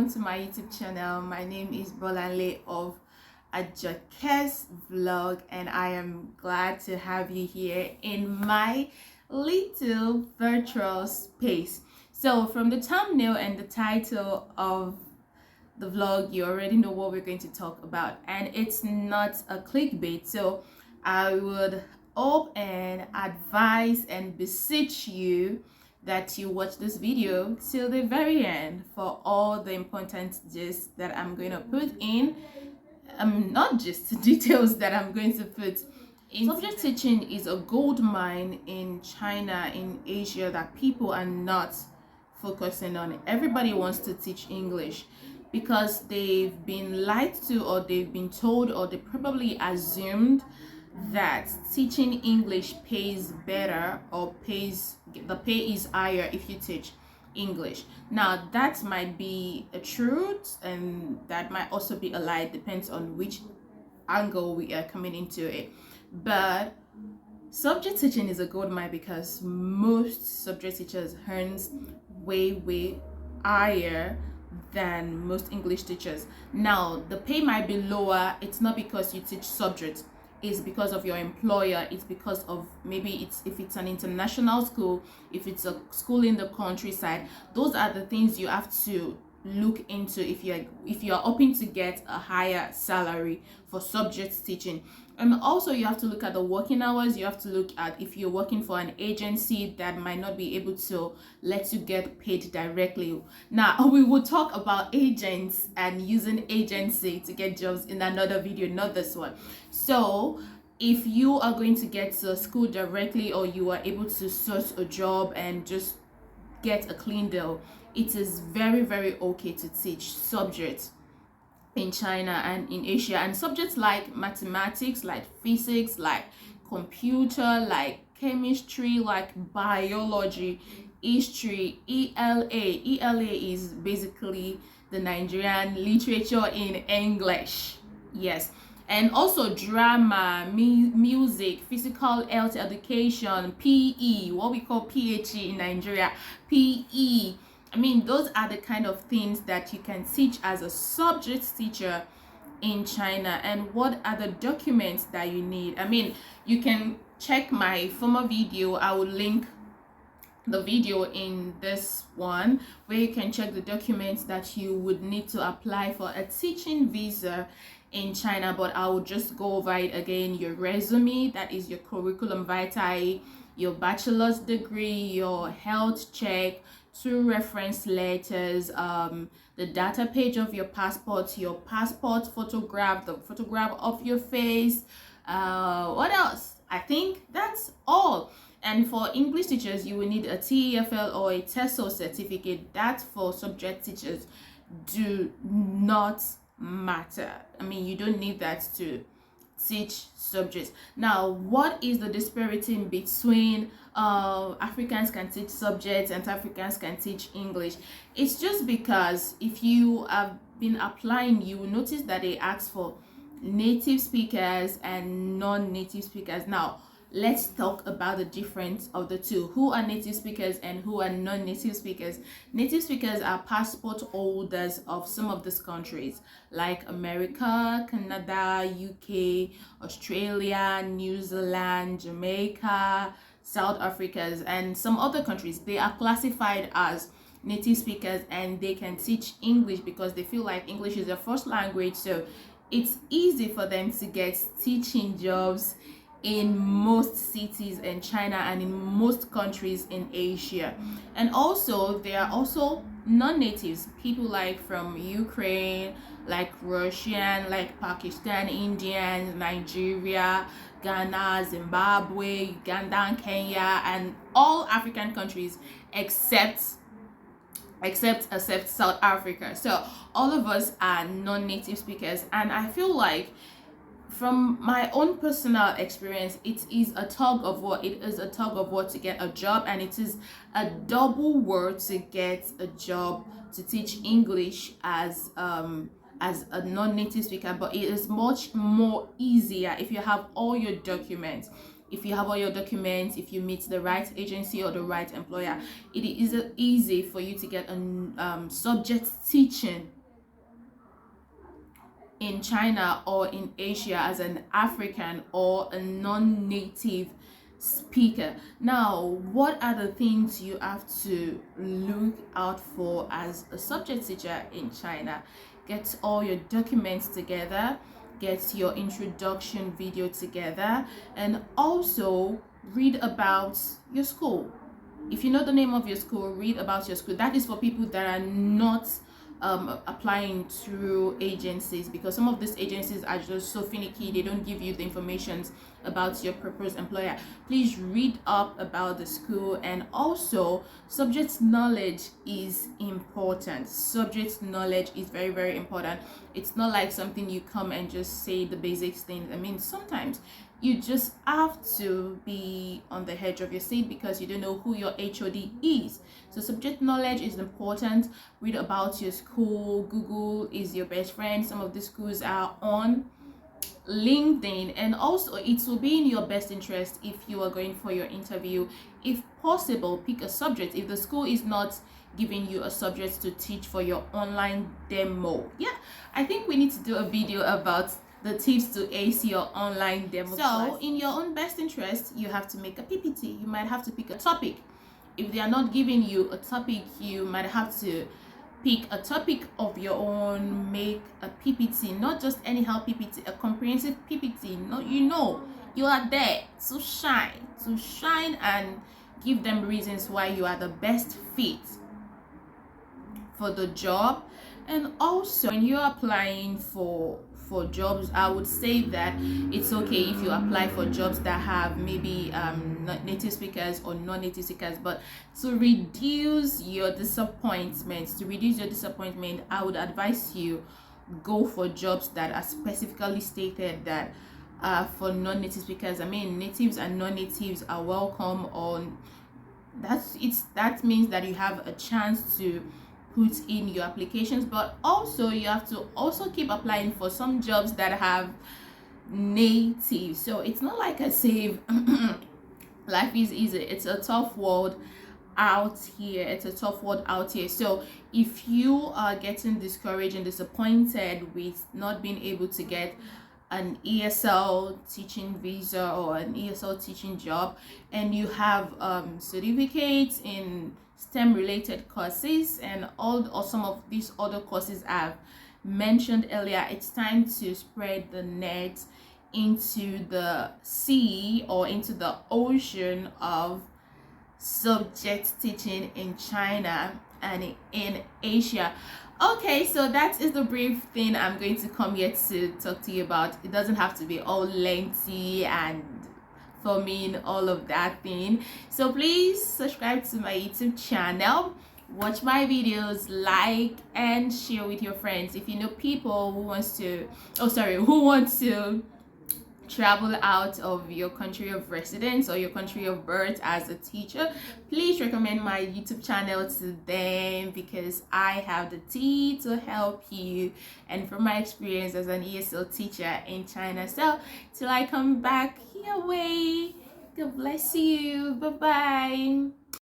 welcome to my YouTube channel. My name is Bolanle of AJOKE'S vlog, and I am glad to have you here in my little virtual space. So from the thumbnail and the title of the vlog, you already know what we're going to talk about, and it's not a clickbait. So I would hope and advise and beseech you that you watch this video till the very end for all the important gist that I'm going to put in. Not just details that I'm going to put in. Subject teaching is a gold mine in China, in Asia, that people are not focusing on. Everybody wants to teach English because they've been lied to, or they've been told, or they probably assumed that teaching English pays better, or the pay is higher if you teach English. Now that might be a truth, and that might also be a lie. It depends on which angle we are coming into it. But subject teaching is a gold mine because most subject teachers earns way higher than most English teachers. Now the pay might be lower. It's not because you teach subjects, it's because of your employer. It's because of maybe if it's an international school, if it's a school in the countryside. Those are the things you have to look into if you're hoping to get a higher salary for subject teaching. And also you have to look at the working hours. You have to look at if you're working for an agency that might not be able to let you get paid directly. Now we will talk about agents and using agency to get jobs in another video, not this one. So if you are going to get to a school directly, or you are able to source a job and just get a clean deal, it is very okay to teach subjects in China and in Asia. And subjects like mathematics, like physics, like computer, like chemistry, like biology, history, ELA is basically the Nigerian literature in English. Yes. And also drama, music, physical health education, PE, what we call PHE in Nigeria, PE. I mean, those are the kind of things that you can teach as a subject teacher in China. And what are the documents that you need? I mean, you can check my former video. I will link the video in this one, where you can check the documents that you would need to apply for a teaching visa in China. But I will just go over it again. Your resume, that is your curriculum vitae, your bachelor's degree, your health check, 2 reference letters, the data page of your passport photograph, the photograph of your face. What else? I think that's all. And for English teachers, you will need a TEFL or a TESOL certificate. That for subject teachers do not matter. I mean, you don't need that to teach subjects. Now, what is the disparity in between Africans can teach subjects and Africans can teach English? It's just because if you have been applying, you will notice that they ask for native speakers and non-native speakers. Now let's talk about the difference of the two. Who are native speakers and who are non-native speakers? Native speakers are passport holders of some of these countries like America, Canada, UK, Australia, New Zealand, Jamaica, South Africa, and some other countries. They are classified as native speakers, and they can teach English because they feel like English is their first language. So it's easy for them to get teaching jobs in most cities in China and in most countries in Asia. And also there are also non-natives, people like from Ukraine, like Russian, like Pakistan, Indian, Nigeria, Ghana, Zimbabwe, Uganda, Kenya, and all African countries except South Africa. So all of us are non-native speakers, and I feel like from my own personal experience, it is a tug of war. It is a tug of war to get a job, and it is a double war to get a job to teach English as a non-native speaker. But it is much more easier if you have all your documents. If you meet the right agency or the right employer, it is easy for you to get a subject teaching in China or in Asia as an African or a non-native speaker. Now, what are the things you have to look out for as a subject teacher in China? Get all your documents together, get your introduction video together, and also read about your school. If you know the name of your school, read about your school. That is for people that are not applying through agencies, because some of these agencies are just so finicky. They don't give you the information about your proposed employer. Please read up about the school, and also subject knowledge is important. Subject knowledge is very, very important. It's not like something you come and just say the basic things. I mean, sometimes you just have to be on the edge of your seat because you don't know who your HOD is. So subject knowledge is important. Read about your school. Google is your best friend. Some of the schools are on LinkedIn, and also it will be in your best interest, if you are going for your interview, if possible, pick a subject. If the school is not giving you a subject to teach for your online demo, I think we need to do a video about the tips to ace your online demo class. In your own best interest, you have to make a PPT. You might have to pick a topic. If they are not giving you a topic, you might have to pick a topic of your own. Make a PPT, not just anyhow PPT, a comprehensive PPT. You are there to shine and give them reasons why you are the best fit for the job. And also, when you're applying for jobs, I would say that it's okay if you apply for jobs that have maybe native speakers or non-native speakers, but to reduce your disappointment, I would advise you go for jobs that are specifically stated that for non-native speakers. I mean, natives and non-natives are welcome on that means that you have a chance to put in your applications. But also you have to also keep applying for some jobs that have native. So it's not like I say life is easy. It's a tough world out here. So if you are getting discouraged and disappointed with not being able to get an ESL teaching visa or an ESL teaching job, and you have certificates in STEM related courses and or some of these other courses I've mentioned earlier, it's time to spread the net into the sea or into the ocean of subject teaching in China and in Asia. Okay, so that is the brief thing I'm going to come here to talk to you about. It doesn't have to be all lengthy and for me and all of that thing. So please subscribe to my YouTube channel, watch my videos, like and share with your friends. If you know people who want to travel out of your country of residence or your country of birth as a teacher, please recommend my YouTube channel to them, because I have the tea to help you, and from my experience as an ESL teacher in China. So till I come back your way, God bless you. Bye bye.